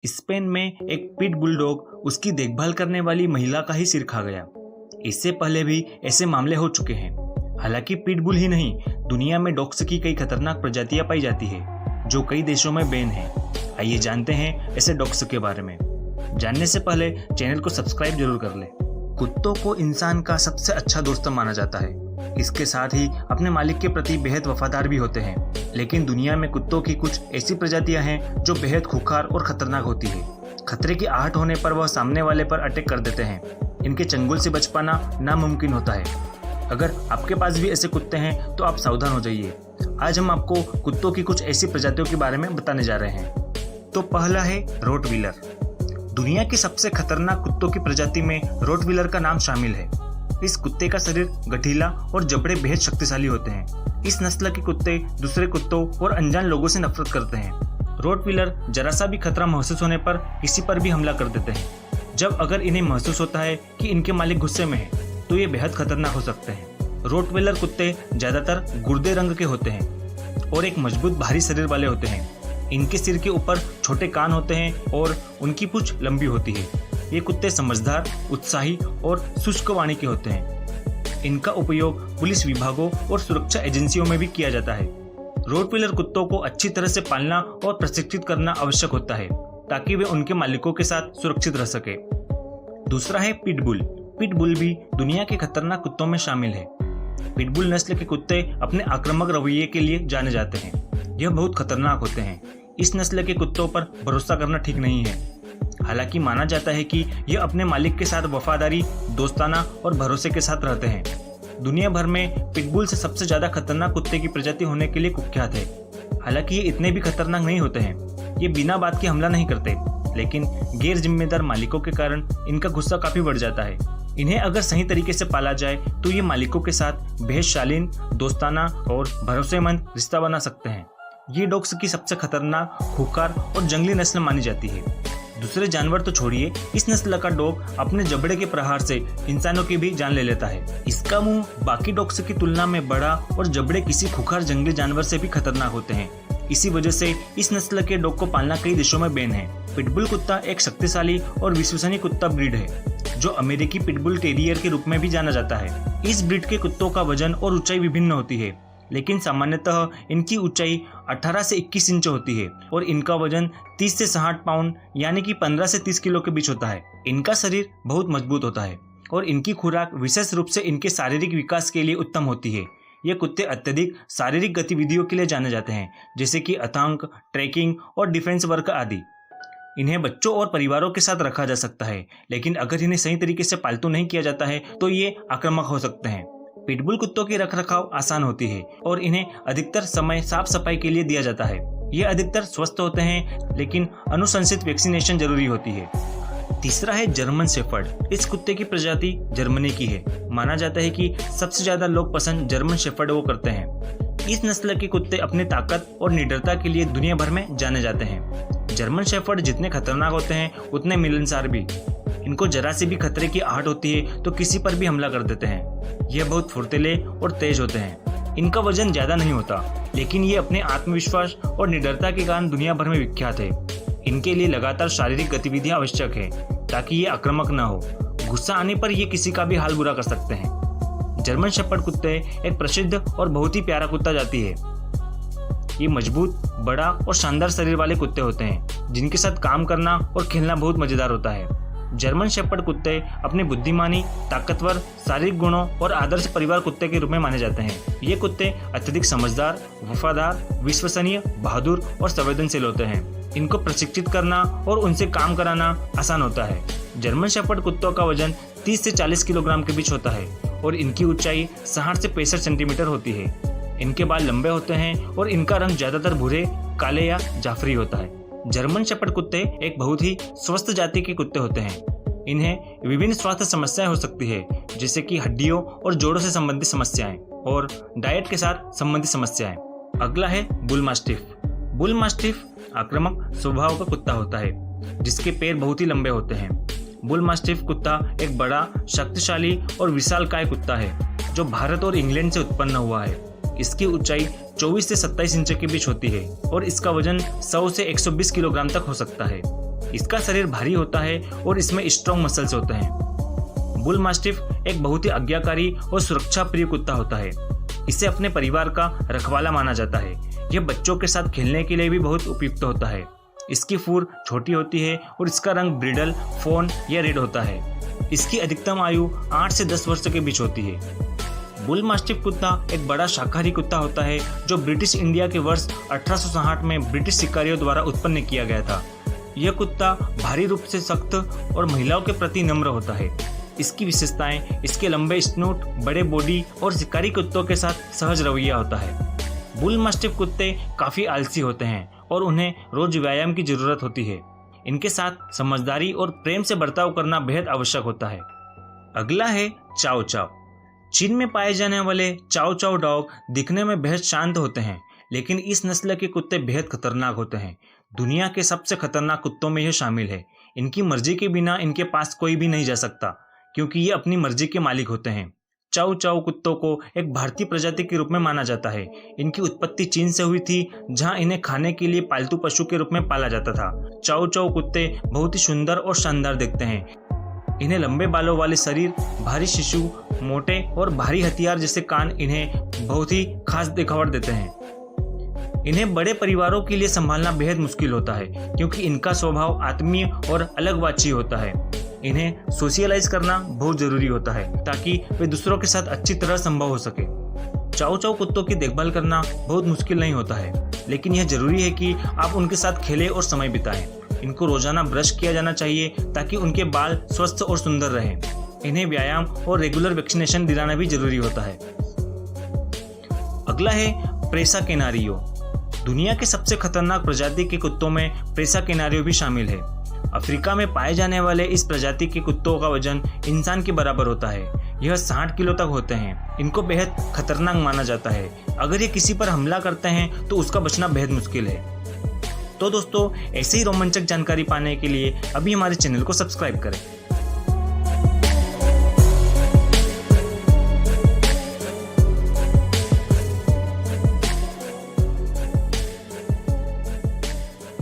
Spain में एक पिट bulldog उसकी देखभाल करने वाली महिला का ही सिर खा गया। इससे पहले भी ऐसे मामले हो चुके हैं। हालांकि पिटबुल ही नहीं, दुनिया में डॉग्स की कई खतरनाक प्रजातियां पाई जाती है जो कई देशों में बैन है। आइए जानते हैं ऐसे डॉग्स के बारे में। जानने से पहले चैनल को सब्सक्राइब जरूर कर लें। कुत्तों को इंसान का सबसे अच्छा दोस्त माना जाता है। इसके साथ ही अपने मालिक के प्रति बेहद वफादार भी होते हैं। लेकिन दुनिया में कुत्तों की कुछ ऐसी प्रजातियां हैं जो बेहद खूंखार और खतरनाक होती है। खतरे की आहट होने पर वह सामने वाले पर अटैक कर देते हैं। इनके चंगुल से बच पाना नामुमकिन होता है। अगर आपके पास भी ऐसे कुत्ते हैं तो आप सावधान हो जाइए। आज हम आपको कुत्तों की कुछ ऐसी प्रजातियों के बारे में बताने जा रहे हैं। तो पहला है रोटवीलर। दुनिया की सबसे खतरनाक कुत्तों की प्रजाति में रोटवीलर का नाम शामिल है। इस कुत्ते का शरीर गठीला और जबड़े बेहद शक्तिशाली होते हैं। इस नस्ल के कुत्ते दूसरे कुत्तों और अनजान लोगों से नफरत करते हैं। रोटवीलर जरा सा भी खतरा महसूस होने पर किसी पर भी हमला कर देते हैं। जब अगर इन्हें महसूस होता है कि इनके मालिक गुस्से में है तो ये बेहद खतरनाक हो सकते हैं। रोटवीलर कुत्ते ज्यादातर गुर्दे रंग के होते हैं और एक मजबूत भारी शरीर वाले होते हैं। इनके सिर के ऊपर छोटे कान होते हैं और उनकी पूंछ लंबी होती है। ये कुत्ते समझदार, उत्साही और शुष्क वाणी के होते हैं। इनका उपयोग पुलिस विभागों और सुरक्षा एजेंसियों में भी किया जाता है। रोटवीलर कुत्तों को अच्छी तरह से पालना और प्रशिक्षित करना आवश्यक होता है ताकि वे उनके मालिकों के साथ सुरक्षित रह सके। दूसरा है पिटबुल। पिटबुल भी दुनिया के खतरनाक कुत्तों में शामिल है। पिटबुल नस्ल के कुत्ते अपने आक्रामक रवैये के लिए जाने जाते हैं। यह बहुत खतरनाक होते हैं। इस नस्ल के कुत्तों पर भरोसा करना ठीक नहीं है। हालांकि माना जाता है कि यह अपने मालिक के साथ वफादारी, दोस्ताना और भरोसे के साथ रहते हैं। दुनिया भर में पिटबुल से सबसे ज्यादा खतरनाक कुत्ते की प्रजाति होने के लिए कुख्यात है। हालांकि ये इतने भी खतरनाक नहीं होते हैं। ये बिना बात के हमला नहीं करते, लेकिन गैर जिम्मेदार मालिकों के कारण इनका गुस्सा काफी बढ़ जाता है। इन्हें अगर सही तरीके से पाला जाए तो ये मालिकों के साथ बेहद शालीन, दोस्ताना और भरोसेमंद रिश्ता बना सकते हैं। ये डॉग्स की सबसे खतरनाक, खूंखार और जंगली नस्ल मानी जाती है। दूसरे जानवर तो छोड़िए, इस नस्ल का डॉग अपने जबड़े के प्रहार से इंसानों की भी जान ले लेता है। इसका मुंह बाकी डॉग्स की तुलना में बड़ा और जबड़े किसी खूंखार जंगली जानवर से भी खतरनाक होते हैं। इसी वजह से इस नस्ल के डॉग को पालना कई देशों में बैन है। पिटबुल कुत्ता एक शक्तिशाली और विश्वसनीय कुत्ता ब्रीड है जो अमेरिकी पिटबुल टेरियर के रूप में भी जाना जाता है। इस ब्रीड के कुत्तों का वजन और ऊंचाई विभिन्न होती है, लेकिन सामान्यतः इनकी ऊंचाई 18 से 21 इंच होती है और इनका वजन 30 से 60 पाउंड यानी कि 15 से 30 किलो के बीच होता है। इनका शरीर बहुत मजबूत होता है और इनकी खुराक विशेष रूप से इनके शारीरिक विकास के लिए उत्तम होती है। ये कुत्ते अत्यधिक शारीरिक गतिविधियों के लिए जाने जाते हैं, जैसे कि आतंक, ट्रैकिंग और डिफेंस वर्क आदि। इन्हें बच्चों और परिवारों के साथ रखा जा सकता है, लेकिन अगर इन्हें सही तरीके से पालतू नहीं किया जाता है तो ये आक्रामक हो सकते हैं। पिटबुल कुत्तों की रखरखाव आसान होती है और इन्हें अधिकतर समय साफ सफाई के लिए दिया जाता है। ये अधिकतर स्वस्थ होते हैं, लेकिन अनुशंसित वैक्सीनेशन जरूरी होती है। तीसरा है जर्मन शेफर्ड। इस कुत्ते की प्रजाति जर्मनी की है। माना जाता है कि सबसे ज्यादा लोग पसंद जर्मन शेफर्ड वो करते हैं। इस नस्ल के कुत्ते अपनी ताकत और निडरता के लिए दुनिया भर में जाने जाते हैं। जर्मन शेफर्ड जितने खतरनाक होते हैं उतने मिलनसार भी। इनको जरा सी भी खतरे की आहट होती है तो किसी पर भी हमला कर देते हैं। यह बहुत फुर्तीले और तेज होते हैं। इनका वजन ज्यादा नहीं होता, लेकिन ये अपने आत्मविश्वास और निडरता के कारण दुनिया भर में विख्यात है। इनके लिए लगातार शारीरिक गतिविधियां आवश्यक है ताकि ये आक्रामक न हो। गुस्सा आने पर ये किसी का भी हाल बुरा कर सकते हैं। जर्मन शेफर्ड कुत्ते एक प्रसिद्ध और बहुत ही प्यारा कुत्ता जाति है। ये मजबूत, बड़ा और शानदार शरीर वाले कुत्ते होते हैं जिनके साथ काम करना और खेलना बहुत मजेदार होता है। जर्मन शेफर्ड कुत्ते अपनी बुद्धिमानी, ताकतवर, शारीरिक गुणों और आदर्श परिवार कुत्ते के रूप में माने जाते हैं। ये कुत्ते अत्यधिक समझदार, वफादार, विश्वसनीय, बहादुर और संवेदनशील होते हैं। इनको प्रशिक्षित करना और उनसे काम कराना आसान होता है। जर्मन शेफर्ड कुत्तों का वजन 30 से 40 किलोग्राम के बीच होता है और इनकी ऊंचाई 60 से 65 सेंटीमीटर होती है। इनके बाल लंबे होते हैं और इनका रंग ज्यादातर भूरे, काले या जाफरी होता है। जर्मन शेफर्ड कुत्ते एक बहुत ही स्वस्थ जाति के कुत्ते होते हैं। इन्हें विभिन्न स्वास्थ्य समस्याएं हो सकती है, जैसे कि हड्डियों और जोड़ों से संबंधित समस्याएं और डाइट के साथ संबंधित समस्याएं। अगला है बुल मास्टिफ। बुल मास्टिफ आक्रामक स्वभाव का कुत्ता होता है जिसके पैर बहुत ही लंबे होते हैं। बुल मास्टिफ कुत्ता एक बड़ा, शक्तिशाली और विशालकाय कुत्ता है जो भारत और इंग्लैंड से उत्पन्न हुआ है। इसकी ऊंचाई 24 से 27 इंच के बीच होती है और इसका वजन 100 से 120 किलोग्राम तक हो सकता है। इसका शरीर भारी होता है और इसमें स्ट्रॉन्ग मसल्स होते हैं। बुल मास्टिफ एक बहुत ही आज्ञाकारी और सुरक्षा प्रिय कुत्ता होता है। इसे अपने परिवार का रखवाला माना जाता है। यह बच्चों के साथ खेलने के लिए भी बहुत उपयुक्त होता है। इसकी फूर छोटी होती है और इसका रंग ब्रिडल, फोन या रेड होता है। इसकी अधिकतम आयु 8 से 10 वर्ष के बीच होती है। बुल मास्टिफ कुत्ता एक बड़ा शाकाहारी कुत्ता होता है जो ब्रिटिश इंडिया के वर्ष 1860 में ब्रिटिश शिकारियों द्वारा उत्पन्न किया गया था। यह कुत्ता भारी रूप से सख्त और महिलाओं के प्रति नम्र होता है। इसकी विशेषताएं इसके लंबे स्नूट, बड़े बॉडी और शिकारी कुत्तों के साथ सहज रवैया होता है। बुल मास्टिफ कुत्ते काफी आलसी होते हैं और उन्हें रोज व्यायाम की जरूरत होती है। इनके साथ समझदारी और प्रेम से बर्ताव करना बेहद आवश्यक होता है। अगला है चाओ चाओ। चीन में पाए जाने वाले चाओ चाओ डॉग दिखने में बेहद शांत होते हैं, लेकिन इस नस्ल के कुत्ते बेहद खतरनाक होते हैं। दुनिया के सबसे खतरनाक कुत्तों में यह शामिल है। इनकी मर्जी के बिना इनके पास कोई भी नहीं जा सकता, क्योंकि ये अपनी मर्जी के मालिक होते हैं। चाओ चाओ कुत्तों को एक भारतीय प्रजाति के रूप में माना जाता है। इनकी उत्पत्ति चीन से हुई थी, जहां इन्हें खाने के लिए पालतू पशु के रूप में पाला जाता था। चाओ चाओ कुत्ते बहुत ही सुंदर और शानदार दिखते हैं। इन्हें लंबे बालों वाले शरीर, भारी शिशु, मोटे और भारी हथियार जैसे कान इन्हें बहुत ही खास दिखावट देते हैं। इन्हें बड़े परिवारों के लिए संभालना बेहद मुश्किल होता है, क्योंकि इनका स्वभाव आत्मीय और अलगवाची होता है। इन्हें सोशलाइज करना बहुत जरूरी होता है ताकि वे दूसरों के साथ अच्छी तरह संभव हो सके। चाओ चाओ कुत्तों की देखभाल करना बहुत मुश्किल नहीं होता है, लेकिन यह जरूरी है कि आप उनके साथ खेलें और समय बिताएं। इनको रोजाना ब्रश किया जाना चाहिए ताकि उनके बाल स्वस्थ और सुंदर रहें। इन्हें व्यायाम और रेगुलर वैक्सीनेशन दिलाना भी जरूरी होता है। अगला है प्रेसा कैनारियो। दुनिया के सबसे खतरनाक प्रजाति के कुत्तों में प्रेसा कैनारियो भी शामिल है। अफ्रीका में पाए जाने वाले इस प्रजाति के कुत्तों का वजन इंसान के बराबर होता है। यह 60 किलो तक होते हैं। इनको बेहद खतरनाक माना जाता है। अगर ये किसी पर हमला करते हैं तो उसका बचना बेहद मुश्किल है। तो दोस्तों, ऐसे ही रोमांचक जानकारी पाने के लिए अभी हमारे चैनल को सब्सक्राइब करें।